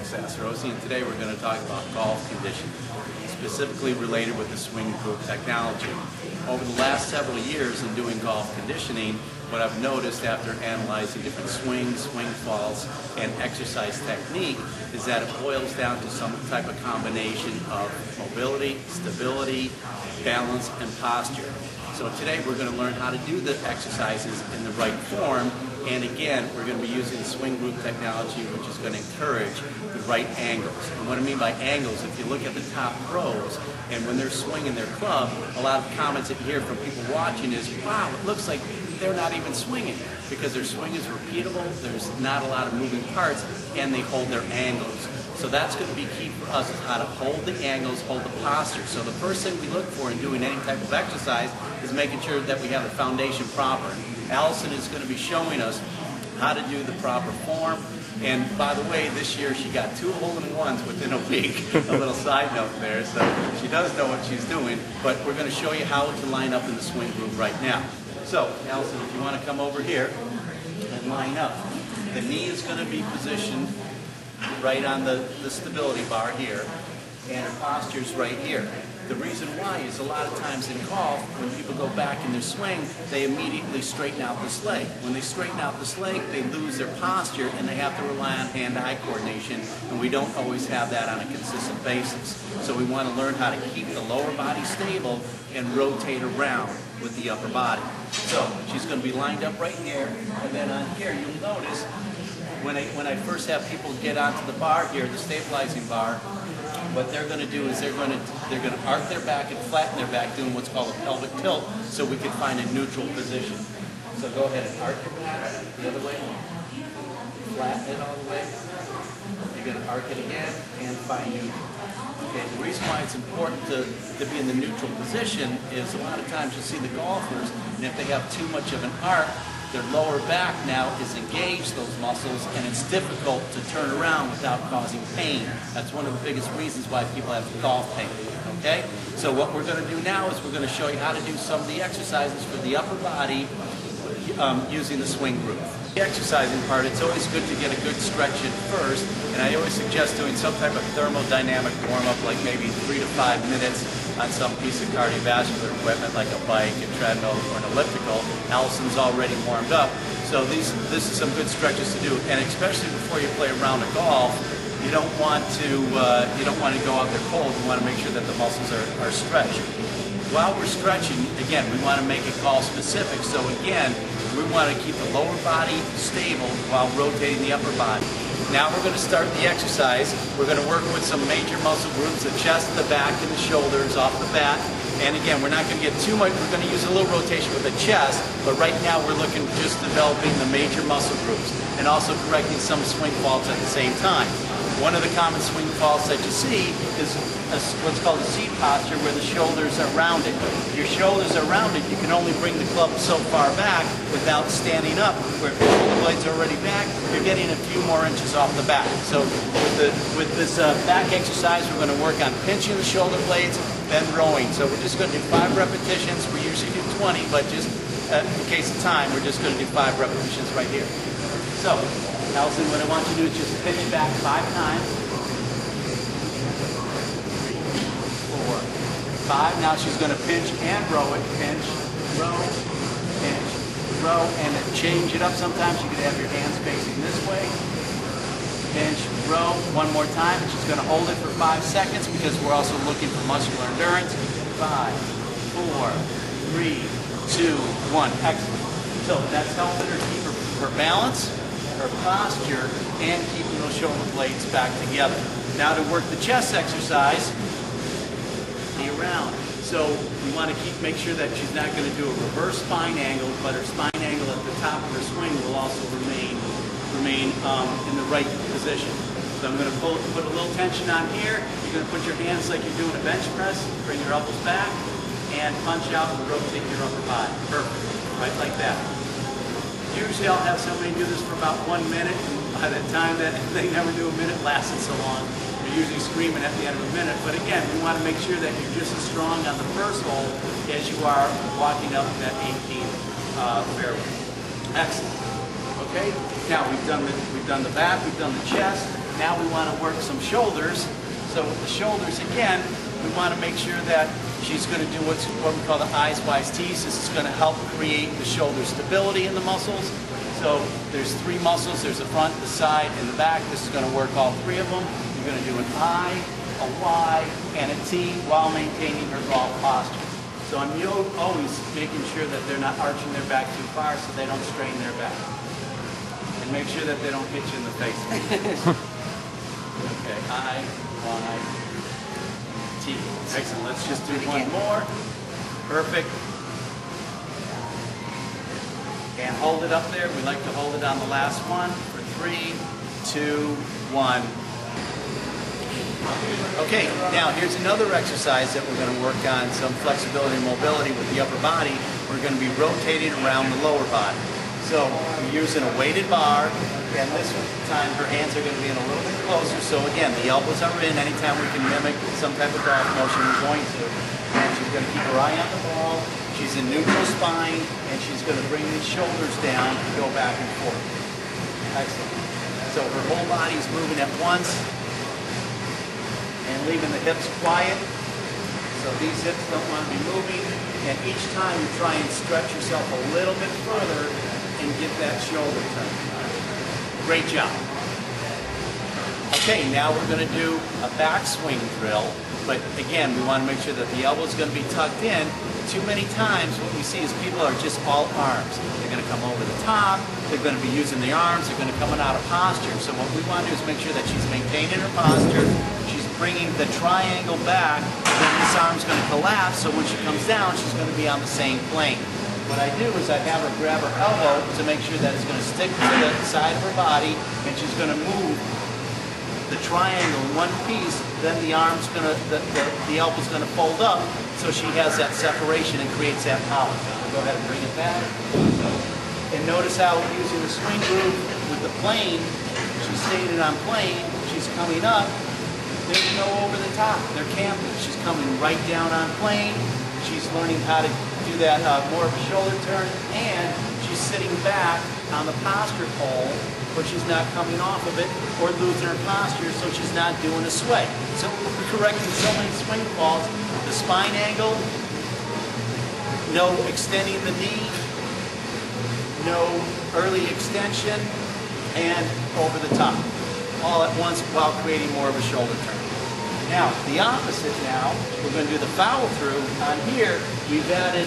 is S. Rosie, and today we're going to talk about golf conditioning, specifically related with the swing group technology. Over the last several years in doing golf conditioning, what I've noticed after analyzing different swings, swing faults, and exercise technique is that it boils down to some type of combination of mobility, stability, balance, and posture. So today we're going to learn how to do the exercises in the right form, and again, we're going to be using swing group technology, which is going to encourage the right angles. And what I mean by angles, if you look at the top pros, and when they're swinging their club, a lot of comments that you hear from people watching is, wow, it looks like they're not even swinging, because their swing is repeatable, there's not a lot of moving parts, and they hold their angles. So that's going to be key for us, is how to hold the angles, hold the posture. So the first thing we look for in doing any type of exercise is making sure that we have the foundation proper. Allison is going to be showing us how to do the proper form. And by the way, this year she got 2 hole-in-ones within a week. A little side note there. So she does know what she's doing, but we're going to show you how to line up in the swing group right now. So, Allison, if you want to come over here and line up, the knee is going to be positioned right on the stability bar here, and her posture's right here. The reason why is a lot of times in golf, when people go back in their swing, they immediately straighten out this leg. When they straighten out this leg, they lose their posture and they have to rely on hand-eye coordination, and we don't always have that on a consistent basis. So we want to learn how to keep the lower body stable and rotate around with the upper body. So she's going to be lined up right here, and then on here you'll notice when I first have people get onto the bar here, the stabilizing bar, what they're going to do is they're going to arc their back and flatten their back, doing what's called a pelvic tilt, so we can find a neutral position. So go ahead and arc your back the other way, flatten it all the way. You're going to arc it again and find neutral. Okay, the reason why it's important to be in the neutral position is a lot of times you'll see the golfers, and if they have too much of an arc, their lower back now is engaged, those muscles, and it's difficult to turn around without causing pain. That's one of the biggest reasons why people have golf pain, okay? So what we're going to do now is we're going to show you how to do some of the exercises for the upper body using the swing group. The exercising part, it's always good to get a good stretch in first, and I always suggest doing some type of thermodynamic warm-up, like maybe 3 to 5 minutes on some piece of cardiovascular equipment like a bike, a treadmill, or an elliptical. Allison's already warmed up, so this is some good stretches to do, and especially before you play a round of golf, you don't want to go out there cold. You want to make sure that the muscles are stretched. While we're stretching, again, we want to make it golf specific. So again, we want to keep the lower body stable while rotating the upper body. Now we're going to start the exercise. We're going to work with some major muscle groups, the chest, the back, and the shoulders off the bat. And again, we're not going to get too much. We're going to use a little rotation with the chest, but right now we're looking just developing the major muscle groups and also correcting some swing faults at the same time. One of the common swing faults that you see is what's called a seat posture, where the shoulders are rounded. If your shoulders are rounded, you can only bring the club so far back without standing up. Where if your shoulder blades are already back, you're getting a few more inches off the back. So with this back exercise, we're going to work on pinching the shoulder blades, then rowing. So we're just going to do 5 repetitions. We usually do 20, but just in case of time, we're just going to do 5 repetitions right here. So, Allison, what I want you to do is just pinch back 5 times. 3, 4, 5. Now she's going to pinch and row it. Pinch, row, and then change it up. Sometimes you could have your hands facing this way. Pinch, row, one more time. And she's going to hold it for 5 seconds because we're also looking for muscular endurance. 5, 4, 3, 2, 1. Excellent. So that's helping her keep her balance, her posture, and keeping those shoulder blades back together. Now to work the chest exercise, be around. So we want to make sure that she's not going to do a reverse spine angle, but her spine angle at the top of her swing will also remain in the right position. So I'm going to put a little tension on here. You're going to put your hands like you're doing a bench press, bring your elbows back, and punch out and rotate your upper body. Perfect. Right like that. Usually I'll have somebody do this for about 1 minute, and by the time that they never do a minute lasted so long, you're usually screaming at the end of a minute. But again, we want to make sure that you're just as strong on the first hole as you are walking up that 18th fairway. Excellent. Okay. Now we've done the back, we've done the chest. Now we want to work some shoulders. So with the shoulders, again, we want to make sure that she's going to do what we call the eyes wise tees. This is going to help create the shoulder stability in the muscles. So there's 3 muscles. There's the front, the side, and the back. This is going to work all 3 of them. You're going to do an I, a Y, and a T while maintaining her golf posture. So I'm always making sure that they're not arching their back too far so they don't strain their back. And make sure that they don't hit you in the face. Okay, I, Y, T. Excellent. Let's just do one more. Perfect. And hold it up there. We like to hold it on the last one for 3, 2, 1. Okay, now here's another exercise that we're going to work on, some flexibility and mobility with the upper body. We're going to be rotating around the lower body. So we're using a weighted bar, and this time her hands are going to be in a little bit closer. So again, the elbows are in. Anytime we can mimic some type of golf motion, we're going to. And she's going to keep her eye on the ball. She's in neutral spine, and she's going to bring these shoulders down and go back and forth. Excellent. So her whole body is moving at once. And leaving the hips quiet. So these hips don't want to be moving. And each time you try and stretch yourself a little bit further and get that shoulder turn. Great job. Okay, now we're going to do a backswing drill. But again, we want to make sure that the elbow is going to be tucked in. Too many times what we see is people are just all arms. They're going to come over the top. They're going to be using the arms. They're going to come out of posture. So what we want to do is make sure that she's maintaining her posture. Bringing the triangle back, then this arm's going to collapse, so when she comes down, she's going to be on the same plane. What I do is I have her grab her elbow to make sure that it's going to stick to the side of her body, and she's going to move the triangle in one piece, then the arm's going to, the elbow's going to fold up, so she has that separation and creates that power. So go ahead and bring it back. And notice how we're using the swing groove with the plane. She's staying on plane, she's coming up. There's no over the top. They're camping. She's coming right down on plane. She's learning how to do that more of a shoulder turn, and she's sitting back on the posture pole where she's not coming off of it or losing her posture, so she's not doing a sway. So we're correcting so many swing falls. The spine angle, no extending the knee, no early extension, and over the top. All at once while creating more of a shoulder turn. Now, the opposite now, we're going to do the follow through. On here, we've added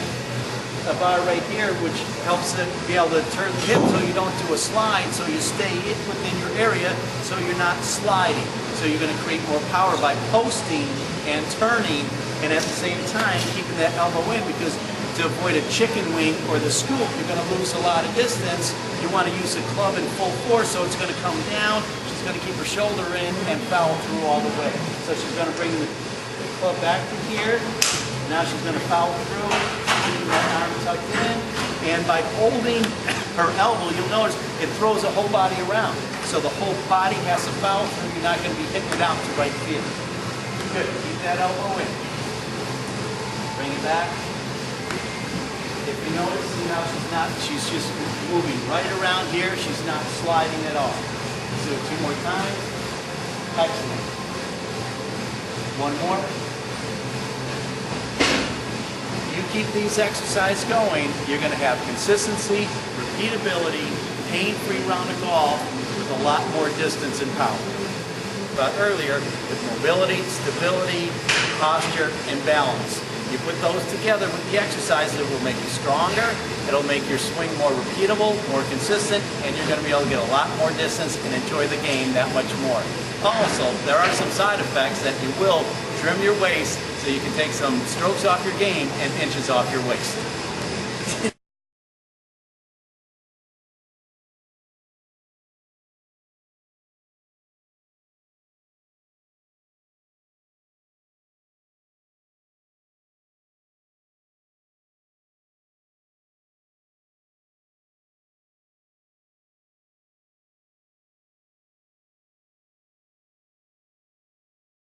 a bar right here, which helps it be able to turn the hip so you don't do a slide, so you stay within your area, so you're not sliding. So you're going to create more power by posting and turning, and at the same time, keeping that elbow in, because to avoid a chicken wing or the scoop, you're going to lose a lot of distance. You want to use the club in full force, so it's going to come down. She's going to keep her shoulder in and follow through all the way. So she's going to bring the club back to here. Now she's going to follow through, keeping that arm tucked in. And by holding her elbow, you'll notice it throws the whole body around. So the whole body has to follow through. You're not going to be hitting it out to right field. Good. Keep that elbow in. Bring it back. If you notice, see how she's just moving right around here. She's not sliding at all. Let's do it 2 more times. Excellent. One more. You keep these exercises going, you're going to have consistency, repeatability, pain-free round of golf with a lot more distance and power. But earlier, with mobility, stability, posture, and balance. You put those together with the exercises, it will make you stronger, it'll make your swing more repeatable, more consistent, and you're going to be able to get a lot more distance and enjoy the game that much more. Also, there are some side effects that you will trim your waist so you can take some strokes off your game and inches off your waist.